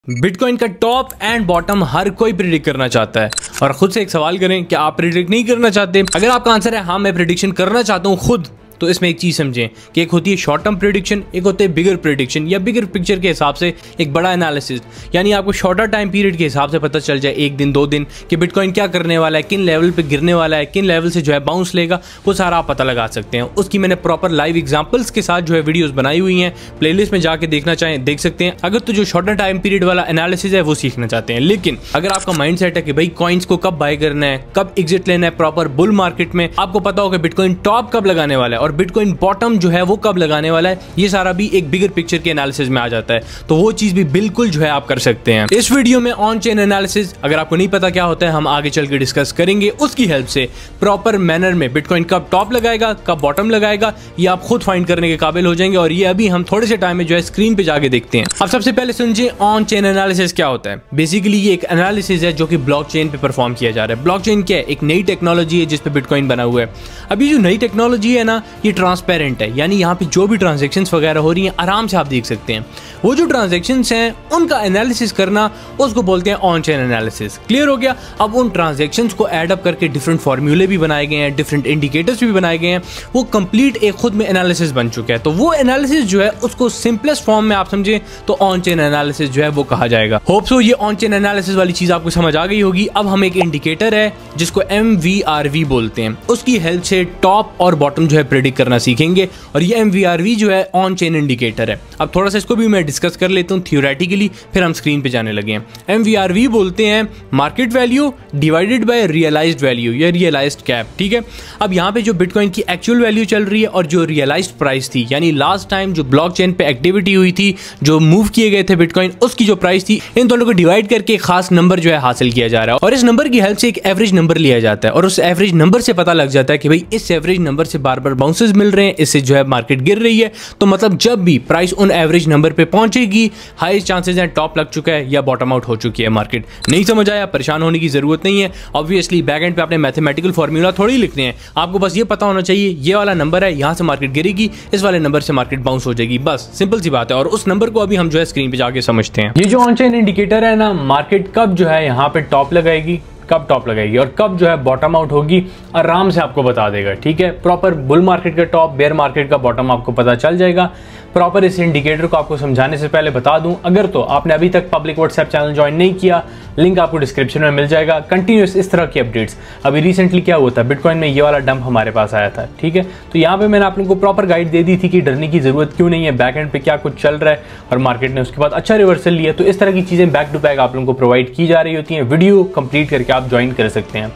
Bitcoin का top and bottom हर कोई predict करना चाहता है और खुद से एक सवाल करें कि आप प्रिडिक्ट नहीं करना चाहते। अगर आपका आंसर है हाँ मैं प्रिडिक्शन करना चाहता हूँ खुद, तो इसमें एक चीज समझें कि एक होती है शॉर्ट टर्म प्रिडिक्शन, एक होती है बिगर प्रिडिक्शन या बिगर पिक्चर के हिसाब से एक बड़ा एनालिसिस। यानी आपको शॉर्टर टाइम पीरियड के हिसाब से पता चल जाए, एक दिन दो दिन, कि बिटकॉइन क्या करने वाला है, किन लेवल पे गिरने वाला है, किन लेवल से जो है बाउंस लेगा, वो सारा आप पता लगा सकते हैं। उसकी मैंने प्रॉपर लाइव एग्जांपल्स के साथ जो है वीडियोस बनाई हुई हैं, प्लेलिस्ट में जाके देखना चाहें देख सकते हैं। अगर तो जो शॉर्टर टाइम पीरियड वाला एनालिसिस है वो सीखना चाहते हैं। लेकिन अगर आपका माइंड सेट है कि भाई कॉइन्स को कब बाय करना है, कब एग्जिट लेना है प्रॉपर बुल मार्केट में, आपको पता हो कि बिटकॉइन टॉप कब लगाने वाला है और बिटकॉइन बॉटम जो है वो कब लगाने वाला है, ये सारा भी एक बिगर पिक्चर के एनालिसिस में आ जाता है। तो वो चीज भी बिल्कुल जो है आप कर सकते हैं। इस वीडियो में ऑन चेन एनालिसिस, अगर आपको नहीं पता क्या होता है, हम आगे चल के डिस्कस करेंगे। उसकी हेल्प से प्रॉपर मैनर में बिटकॉइन कब टॉप लगाएगा, कब बॉटम लगाएगा, ये आप खुद फाइंड करने के काबिल हो जाएंगे। और ये अभी हम थोड़े से टाइम में जो है स्क्रीन पे जाके देखते हैं। अब सबसे पहले समझिए ऑन चेन एनालिसिस क्या होता है। बेसिकली ये एक एनालिसिस है जो कि ब्लॉकचेन पे परफॉर्म किया जा रहा है। ब्लॉकचेन क्या है? एक नई टेक्नोलॉजी है जिसपे बिटकॉइन बना हुआ है। अभी जो नई टेक्नोलॉजी है ना, ये ट्रांसपेरेंट है, यानी यहाँ पे जो भी ट्रांजैक्शंस वगैरह हो रही हैं आराम से आप देख सकते हैं। वो जो ट्रांजैक्शंस हैं उनका एनालिसिस करना, उसको बोलते हैं ऑन चेन एनालिसिस। क्लियर हो गया? अब उन ट्रांजैक्शंस को ऐड अप करके डिफरेंट फार्मूले भी बनाए गए हैं, डिफरेंट इंडिकेटर्स भी बनाए गए हैं। वो कंप्लीट एक खुद में एनालिसिस बन चुका है। तो वो एनालिसिस जो है उसको सिंपलेस्ट फॉर्म में आप समझे तो ऑन चेन एनालिसिस जो है वो कहा जाएगा। होप सो ये ऑन चेन एनालिसिस वाली चीज आपको समझ आ गई होगी। अब हम एक इंडिकेटर है जिसको MVRV बोलते हैं, उसकी हेल्प से टॉप और बॉटम जो है प्रेडिक्ट करना सीखेंगे। और ये MVRV जो है ऑन चेन इंडिकेटर है। अब थोड़ा सा इसको भी मैं डिस्कस कर लेता हूँ थियोरेटिकली, फिर हम स्क्रीन पे जाने लगे हैं। MVRV बोलते हैं market value divided by realized value या रियलाइज्ड कैप। ठीक है, अब यहाँ पे जो बिटकॉइन की एक्चुअल वैल्यू चल रही है और जो रियलाइज्ड प्राइस थी, यानी लास्ट टाइम जो ब्लॉकचेन पे एक्टिविटी हुई थी, जो मूव किए गए थे बिटकॉइन, उसकी जो प्राइस थी, इन दोनों को डिवाइड करके एक खास नंबर जो है हासिल किया जा रहा है। और इस नंबर की हेल्प से एक एवरेज नंबर लिया जाता है और उस एवरेज नंबर से पता लग जाता है कि भाई इस एवरेज नंबर से बार बार बाउंसेस मिल रहे हैं, इससे जो है मार्केट गिर रही है। तो मतलब जब भी प्राइस उन एवरेज नंबर पे पहुंचेगी, हाईएस्ट चांसेस हैं टॉप लग चुका है या बॉटम आउट हो चुकी है मार्केट। नहीं समझ आया? परेशान होने की जरूरत नहीं है। ऑब्वियसली बैक एंड पे आपने मैथमेटिकल फॉर्मूला थोड़ी लिखने हैं, आपको बस ये पता होना चाहिए ये वाला नंबर है, यहां से मार्केट गिरेगी, इस वाले नंबर से मार्केट बाउंस हो जाएगी। बस सिंपल सी बात है। और उस नंबर को अभी हम जो है स्क्रीन पे जाके समझते हैं। ये जो ऑन चेन इंडिकेटर है ना, मार्केट कब जो है यहाँ पे टॉप लगाएगी, कब टॉप लगाएगी और कब जो है बॉटम आउट होगी, आराम से आपको बता देगा। ठीक है, प्रॉपर बुल मार्केट का टॉप, बेयर मार्केट का बॉटम आपको पता चल जाएगा। प्रॉपर इस इंडिकेटर को आपको समझाने से पहले बता दूं, अगर तो आपने अभी तक पब्लिक व्हाट्सएप चैनल ज्वाइन नहीं किया, लिंक आपको डिस्क्रिप्शन में मिल जाएगा। कंटिन्यूस इस तरह की अपडेट्स। अभी रिसेंटली क्या हुआ था, बिटकॉइन में ये वाला डंप हमारे पास आया था। ठीक है, तो यहाँ पे मैंने आप लोगों को प्रॉपर गाइड दे दी थी कि डरने की जरूरत क्यों नहीं है, बैक एंड पे क्या कुछ चल रहा है और मार्केट ने उसके बाद अच्छा रिवर्सल लिया। तो इस तरह की चीजें बैक टू बैक आप लोगों को प्रोवाइड की जा रही होती हैं। वीडियो कंप्लीट करके आप ज्वाइन कर सकते हैं।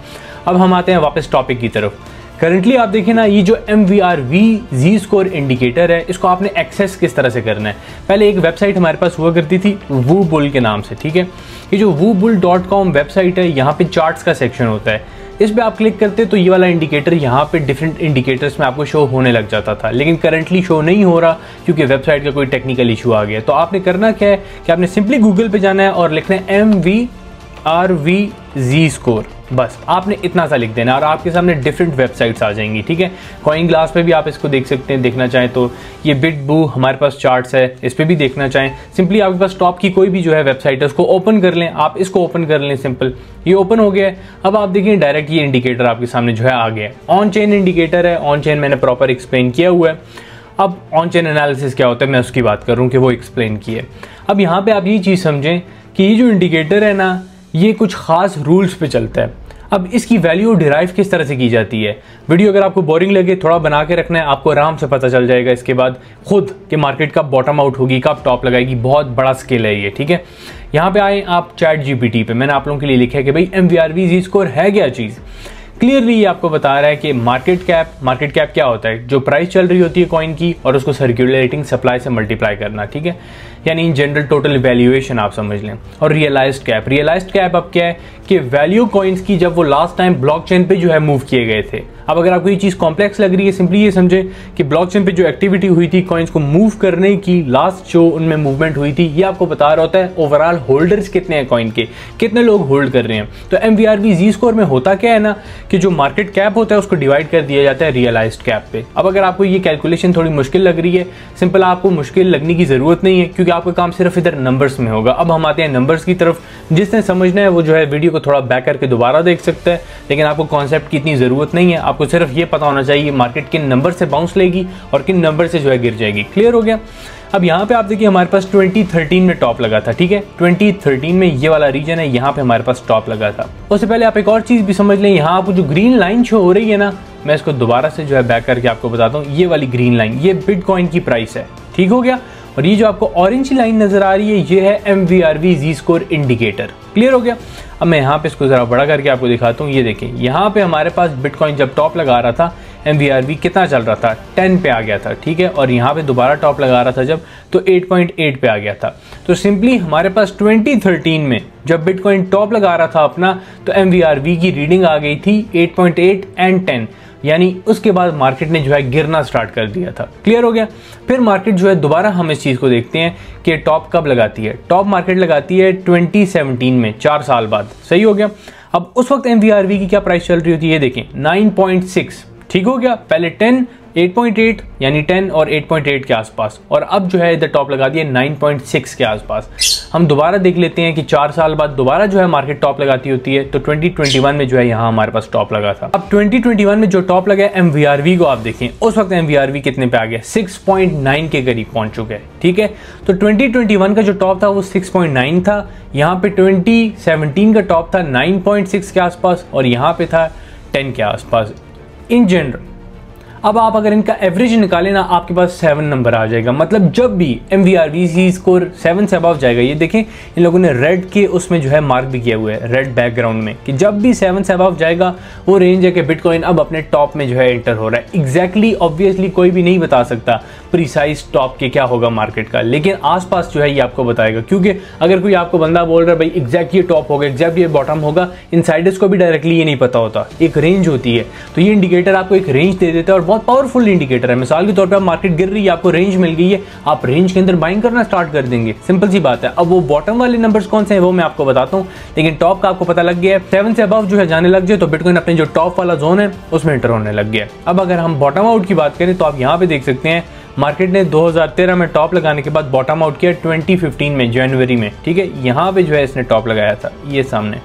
अब हम आते हैं वापस टॉपिक की तरफ। करंटली आप देखें ना, ये जो MVRV Z स्कोर इंडिकेटर है, इसको आपने एक्सेस किस तरह से करना है। पहले एक वेबसाइट हमारे पास हुआ करती थी WooBull के नाम से। ठीक है, ये जो woobull.com वेबसाइट है, यहाँ पे चार्ट्स का सेक्शन होता है। इस पे आप क्लिक करते तो ये वाला इंडिकेटर यहाँ पे डिफरेंट इंडिकेटर्स में आपको शो होने लग जाता था, लेकिन करंटली शो नहीं हो रहा क्योंकि वेबसाइट का कोई टेक्निकल इशू आ गया। तो आपने करना क्या है कि आपने सिंपली गूगल पे जाना है और लिखना है MVRV Z स्कोर। बस आपने इतना सा लिख देना और आपके सामने डिफरेंट वेबसाइट्स आ जाएंगी। ठीक है, कॉइन ग्लास पे भी आप इसको देख सकते हैं, देखना चाहें तो। ये बिटबू हमारे पास चार्ट्स है, इस पे भी देखना चाहें। सिंपली आपके पास टॉप की कोई भी जो है वेबसाइट है उसको ओपन कर लें, आप इसको ओपन कर लें, सिंपल। ये ओपन हो गया है। अब आप देखिए डायरेक्ट ये इंडिकेटर आपके सामने जो है आ गया है। ऑन चेन इंडिकेटर है, ऑन चेन मैंने प्रॉपर एक्सप्लेन किया हुआ है। अब ऑन चेन एनालिसिस क्या होता है मैं उसकी बात कर रहा हूँ कि वो एक्सप्लेन की है। अब यहाँ पे आप ये चीज़ समझें कि ये जो इंडिकेटर है ना, ये कुछ खास रूल्स पे चलता है। अब इसकी वैल्यू डिराइव किस तरह से की जाती है, वीडियो अगर आपको बोरिंग लगे थोड़ा बना के रखना है, आपको आराम से पता चल जाएगा इसके बाद खुद कि मार्केट कब बॉटम आउट होगी, कब टॉप लगाएगी। बहुत बड़ा स्केल है ये। ठीक है, यहाँ पे आए आप ChatGPT पे, मैंने आप लोगों के लिए लिखा है कि भाई MVRV Z स्कोर है क्या चीज़। क्लियरली ये आपको बता रहा है कि मार्केट कैप क्या होता है, जो प्राइस चल रही होती है कॉइन की और उसको सर्कुलेटिंग सप्लाई से मल्टीप्लाई करना। ठीक है, यानी इन जनरल टोटल वैल्यूएशन आप समझ लें। और रियलाइज्ड कैप अब क्या है कि वैल्यू कॉइन्स की जब वो लास्ट टाइम ब्लॉकचेन पे जो है मूव किए गए थे, अब अगर आपको ये चीज़ कॉम्प्लेक्स लग रही है, सिंपली ये समझें कि ब्लॉकचेन पे जो एक्टिविटी हुई थी कॉइन्स को मूव करने की, लास्ट जो उनमें मूवमेंट हुई थी, ये आपको बता रहा होता है ओवरऑल होल्डर्स कितने हैं कॉइन के, कितने लोग होल्ड कर रहे हैं। तो MVRV जी स्कोर में होता क्या है ना कि जो मार्केट कैप होता है उसको डिवाइड कर दिया जाता है रियलाइज्ड कैप पे। अब अगर आपको ये कैलकुलेशन थोड़ी मुश्किल लग रही है, सिंपल आपको मुश्किल लगने की ज़रूरत नहीं है क्योंकि आपका काम सिर्फ इधर नंबर्स में होगा। अब हम आते हैं नंबर्स की तरफ। जिसने समझना है वो जो है वीडियो को थोड़ा बैक करके दोबारा देख सकता है, लेकिन आपको कॉन्सेप्ट की इतनी ज़रूरत नहीं है। आपको सिर्फ ये पता होना चाहिए मार्केट किन नंबर से बाउंस लेगी और किन नंबर से जो है गिर जाएगी। क्लियर हो गया। अब यहाँ पे आप देखिए हमारे पास 2013 में टॉप लगा था, ठीक है। 2013 में ये वाला रीजन है, यहाँ पे हमारे पास टॉप लगा था। उससे पहले आप एक और चीज़ भी समझ लें, यहाँ आपको जो ग्रीन लाइन शो हो रही है ना, मैं इसको दोबारा से जो है बैक करके आपको बताता हूँ। ये वाली ग्रीन लाइन ये बिटकॉइन की प्राइस है, ठीक हो गया। और ये जो आपको ऑरेंज लाइन नजर आ रही है ये है MVRV जी स्कोर इंडिकेटर। क्लियर हो गया। अब मैं यहाँ पे इसको ज़रा बड़ा करके आपको दिखाता हूँ। ये देखें यहाँ पे हमारे पास बिटकॉइन जब टॉप लगा रहा था MVRV कितना चल रहा था, 10 पे आ गया था, ठीक है। और यहाँ पे दोबारा टॉप लगा रहा था जब, तो 8.8 पे आ गया था। तो सिंपली हमारे पास 2013 में जब बिटकॉइन टॉप लगा रहा था अपना, तो MVRV की रीडिंग आ गई थी 8.8 एंड 10, यानी उसके बाद मार्केट ने जो है गिरना स्टार्ट कर दिया था। क्लियर हो गया। फिर मार्केट जो है दोबारा हम इस चीज़ को देखते हैं कि टॉप कब लगाती है। टॉप मार्केट लगाती है 2017 में, 4 साल बाद। सही हो गया। अब उस वक्त MVRV की क्या प्राइस चल रही होती है, ये देखें 9.6, ठीक हो गया। पहले 10, 8.8 यानी 10 और 8.8 के आसपास, और अब जो है इधर टॉप लगा दिया 9.6 के आसपास। हम दोबारा देख लेते हैं कि 4 साल बाद दोबारा जो है मार्केट टॉप लगाती होती है, तो 2021 में जो है यहाँ हमारे पास टॉप लगा था। अब 2021 में जो टॉप लगा है MVRV को आप देखें, उस वक्त MVRV कितने पे आ गया, 6.9 के करीब पहुंच चुके हैं, ठीक है। तो 2021 का जो टॉप था वो 6.9 था। यहाँ पे 2017 का टॉप था 9.6 के आसपास और यहाँ पे था 10 के आसपास इन जनरल। अब आप अगर इनका एवरेज निकालें ना, आपके पास 7 नंबर आ जाएगा। मतलब जब भी MVRV जी स्कोर 7 से अबव जाएगा, ये देखें इन लोगों ने रेड के उसमें जो है मार्क भी किया हुआ है रेड बैकग्राउंड में, कि जब भी 7 से अबव जाएगा वो रेंज है कि बिटकॉइन अब अपने टॉप में जो है एंटर हो रहा है। एग्जैक्टली ऑब्वियसली कोई भी नहीं बता सकता प्रिसाइज टॉप के क्या होगा मार्केट का, लेकिन आसपास जो है ये आपको बताएगा। क्योंकि अगर कोई आपको बंदा बोल रहा है भाई एग्जैक्ट ये टॉप होगा, एग्जैक्ट ये बॉटम होगा, इनसाइडर्स को भी डायरेक्टली ये नहीं पता होता, एक रेंज होती है। तो ये इंडिकेटर आपको एक रेंज दे देता है और बहुत पावरफुल इंडिकेटर है। मिसाल के तौर पे आप मार्केट गिर रही है, आपको रेंज मिल गई है, आप रेंज के अंदर बाइंग करना स्टार्ट कर देंगे, सिंपल सी बात है। अब वो बॉटम वाले नंबर्स कौन से हैं वो मैं आपको बताता हूं, लेकिन टॉप का आपको पता लग गया है। 7 से अबव जो है जाने लग जाए तो बिटकॉइन अपने जो टॉप वाला जोन है उसमें एंटर होने लग गया। अब अगर हम बॉटम आउट की बात करें तो आप यहाँ पे देख सकते हैं मार्केट ने 2013 में टॉप लगाने के बाद बॉटम आउट किया 2015 में जनवरी में, ठीक है। यहाँ पे जो है इसने टॉप लगाया था ये सामने।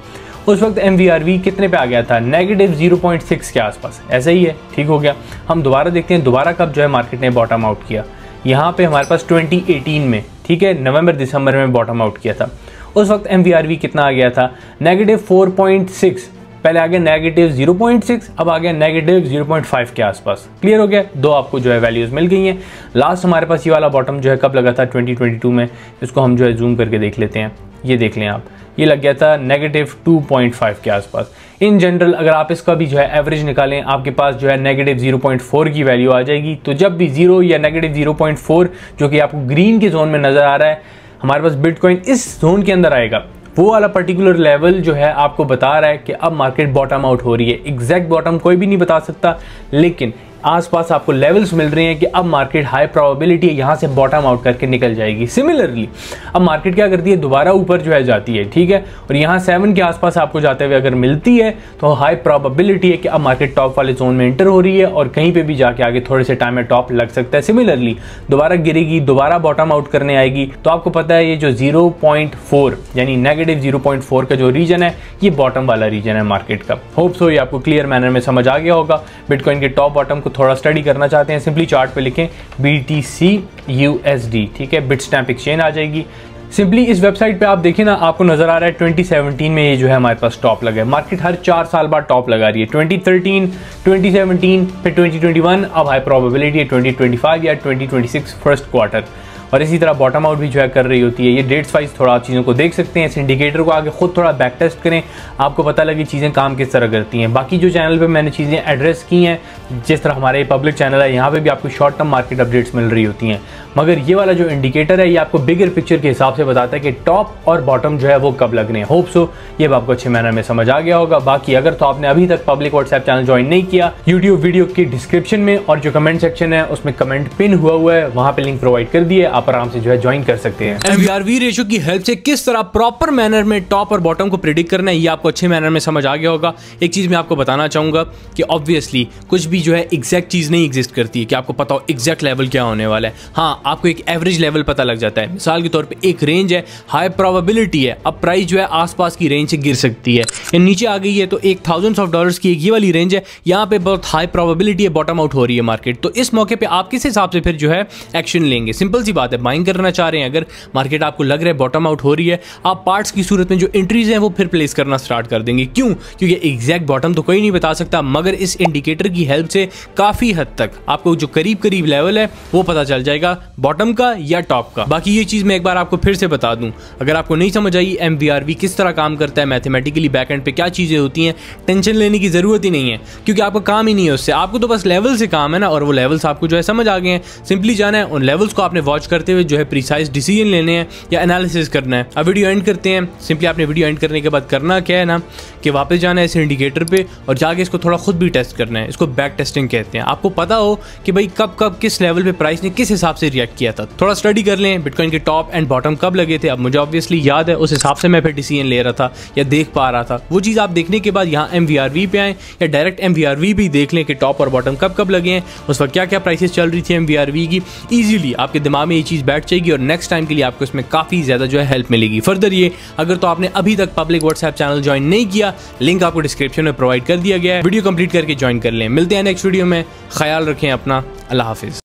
उस वक्त MVRV कितने पे आ गया था, -0.6 के आसपास, ऐसा ही है, ठीक हो गया। हम दोबारा देखते हैं दोबारा कब जो है मार्केट ने बॉटम आउट किया। यहाँ पे हमारे पास 2018 में, ठीक है, नवंबर दिसंबर में बॉटम आउट किया था। उस वक्त MVRV कितना आ गया था, -4.6, पहले आ गया -0.6, अब आ गया -0.5 के आसपास। क्लियर हो गया। दो आपको जो है वैल्यूज मिल गई हैं। लास्ट हमारे पास ये वाला बॉटम जो है कब लगा था, 2022 में। इसको हम जो है जूम करके देख लेते हैं, ये देख लें आप, ये लग गया था -2.5 के आसपास। इन जनरल अगर आप इसका भी जो है एवरेज निकालें, आपके पास जो है -0.4 की वैल्यू आ जाएगी। तो जब भी 0 या -0.4 जो कि आपको ग्रीन के जोन में नजर आ रहा है, हमारे पास बिटकॉइन इस जोन के अंदर आएगा, वो वाला पर्टिकुलर लेवल जो है आपको बता रहा है कि अब मार्केट बॉटम आउट हो रही है। एग्जैक्ट बॉटम कोई भी नहीं बता सकता, लेकिन आसपास आपको लेवल्स मिल रहे हैं कि अब मार्केट हाई प्रोबेबिलिटी है यहाँ से बॉटम आउट करके निकल जाएगी। सिमिलरली अब मार्केट क्या करती है, दोबारा ऊपर जो है जाती है, ठीक है, और यहाँ 7 के आसपास आपको जाते हुए अगर मिलती है तो हाई प्रोबेबिलिटी है कि अब मार्केट टॉप वाले जोन में एंटर हो रही है और कहीं पे भी जाके आगे थोड़े से टाइम में टॉप लग सकता है। सिमिलरली दोबारा गिरेगी, दोबारा बॉटम आउट करने आएगी, तो आपको पता है ये जो 0.4 यानी -0.4 का जो रीजन है, ये बॉटम वाला रीजन है मार्केट का। होप सो ये आपको क्लियर मैनर में समझ आ गया होगा। बिटकॉइन के टॉप बॉटम थोड़ा स्टडी करना चाहते हैं, सिंपली चार्ट पे लिखें BTC USD, ठीक है, बिटस्टैम्प एक्सचेंज आ जाएगी। सिंपली इस वेबसाइट पे आप देखें ना, आपको नजर आ रहा है 2017 में ये जो है हमारे पास टॉप लगा है। मार्केट हर 4 साल बाद टॉप लगा रही है, 2013, 2017, फिर 2021, अब हाई प्रोबेबिलिटी है 2025 या 2026 फर्स्ट क्वार्टर। और इसी तरह बॉटम आउट भी जो है कर रही होती है। ये डेट्स वाइज थोड़ा आप चीज़ों को देख सकते हैं। इस इंडिकेटर को आगे खुद थोड़ा बैक टेस्ट करें, आपको पता लगे चीज़ें काम किस तरह करती हैं। बाकी जो चैनल पे मैंने चीज़ें एड्रेस की हैं, जिस तरह हमारे पब्लिक चैनल है, यहाँ पे भी आपको शॉर्ट टर्म मार्केट अपडेट्स मिल रही होती हैं। मगर ये वाला जो इंडिकेटर है ये आपको बिगर पिक्चर के हिसाब से बताता है कि टॉप और बॉटम जो है वो कब लगने हैं। होप सो ये आपको अच्छे मैनर में समझ आ गया होगा। बाकी अगर तो आपने अभी तक पब्लिक व्हाट्सएप चैनल ज्वाइन नहीं किया, यूट्यूब वीडियो की डिस्क्रिप्शन में और जो कमेंट सेक्शन है उसमें कमेंट पिन हुआ है, वहां पे लिंक प्रोवाइड कर दिए, आप आराम से जो है ज्वाइन कर सकते हैं। MVRV रेशो की हेल्प से किस तरह प्रॉपर मैनर में टॉप और बॉटम को प्रेडिक्ट करना है ये आपको अच्छे मैनर में समझ आ गया होगा। एक चीज मैं आपको बताना चाहूंगा कि ऑब्वियसली कुछ भी जो है एग्जैक्ट चीज नहीं एग्जिस्ट करती है कि आपको पता हो एग्जैक्ट लेवल क्या होने वाला है। हाँ, आपको एक एवरेज लेवल पता लग जाता है। मिसाल के तौर पे एक रेंज है, हाई प्रोबेबिलिटी है, अब प्राइस जो है आसपास की रेंज से गिर सकती है या नीचे आ गई है, तो एक $1000s की एक ये वाली रेंज है, यहाँ पे बहुत हाई प्रोबेबिलिटी है बॉटम आउट हो रही है मार्केट। तो इस मौके पे आप किस हिसाब से फिर जो है एक्शन लेंगे? सिंपल सी बात है, बाइंग करना चाह रहे हैं, अगर मार्केट आपको लग रहा है बॉटम आउट हो रही है, आप पार्ट्स की सूरत में जो एंट्रीज हैं वो फिर प्लेस करना स्टार्ट कर देंगे। क्यों? क्योंकि एग्जैक्ट बॉटम तो कोई नहीं बता सकता, मगर इस इंडिकेटर की हेल्प से काफी हद तक आपको जो करीब लेवल है वो पता चल जाएगा बॉटम का या टॉप का। बाकी ये चीज मैं एक बार आपको फिर से बता दूं, अगर आपको नहीं समझ आई MVRV किस तरह काम करता है, मैथमेटिकली बैकएंड पे क्या चीजें होती हैं, टेंशन लेने की जरूरत ही नहीं है, क्योंकि आपका काम ही नहीं है उससे। आपको तो बस लेवल से काम है ना, और वो लेवल्स आपको जो है समझ आ गए हैं। सिंपली जाना है, उन लेवल्स को आपने वॉच करते हुए जो है प्रिसाइज डिसीजन लेने हैं या एनालिसिस करना है। अब वीडियो एंड करते हैं। सिंपली आपने वीडियो एंड करने के बाद करना क्या है ना, कि वापस जाना है इस इंडिकेटर पे और जाके इसको थोड़ा खुद भी टेस्ट करना है। इसको बैक टेस्टिंग कहते हैं। आपको पता हो कि भाई कब किस लेवल पे प्राइस ने किस हिसाब से रिएक्ट किया था। थोड़ा स्टडी कर लें बिटकॉइन के टॉप एंड बॉटम कब लगे थे। अब मुझे ऑब्वियसली याद है, उस हिसाब से मैं फिर डिसीजन ले रहा था या देख पा रहा था। वो चीज़ आप देखने के बाद यहाँ MVRV पे आए या डायरेक्ट MVRV भी देख लें कि टॉप और बॉटम कब लगे हैं, उस वक्त क्या क्या प्राइसेस चल रही थी MVRV की। ईजिली आपके दिमाग में ये चीज़ बैठ जाएगी और नेक्स्ट टाइम के लिए आपको इसमें काफ़ी ज़्यादा जो है हेल्प मिलेगी। फर्दर ये, अगर तो आपने अभी तक पब्लिक व्हाट्सएप चैनल ज्वाइन नहीं किया, लिंक आपको डिस्क्रिप्शन में प्रोवाइड कर दिया गया है। वीडियो कंप्लीट करके ज्वाइन कर लें। मिलते हैं नेक्स्ट वीडियो में। ख्याल रखें अपना। अल्लाह हाफिज़।